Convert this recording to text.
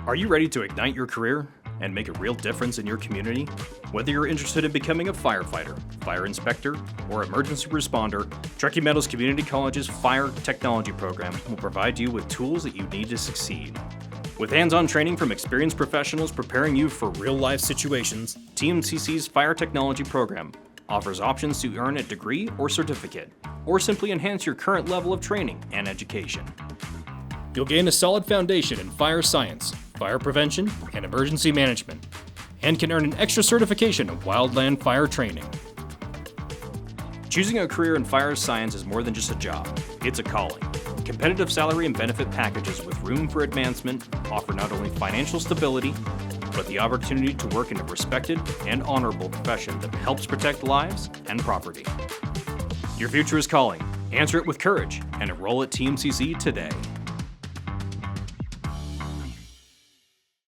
Are you ready to ignite your career and make a real difference in your community? Whether you're interested in becoming a firefighter, fire inspector, or emergency responder, Truckee Meadows Community College's Fire Technology program will provide you with tools that you need to succeed. With hands-on training from experienced professionals preparing you for real-life situations, TMCC's Fire Technology program offers options to earn a degree or certificate, or simply enhance your current level of training and education. You'll gain a solid foundation in fire science, fire prevention, and emergency management, and can earn an extra certification of wildland fire training. Choosing a career in fire science is more than just a job, it's a calling. Competitive salary and benefit packages with room for advancement offer not only financial stability, but the opportunity to work in a respected and honorable profession that helps protect lives and property. Your future is calling. Answer it with courage and enroll at TMCC today.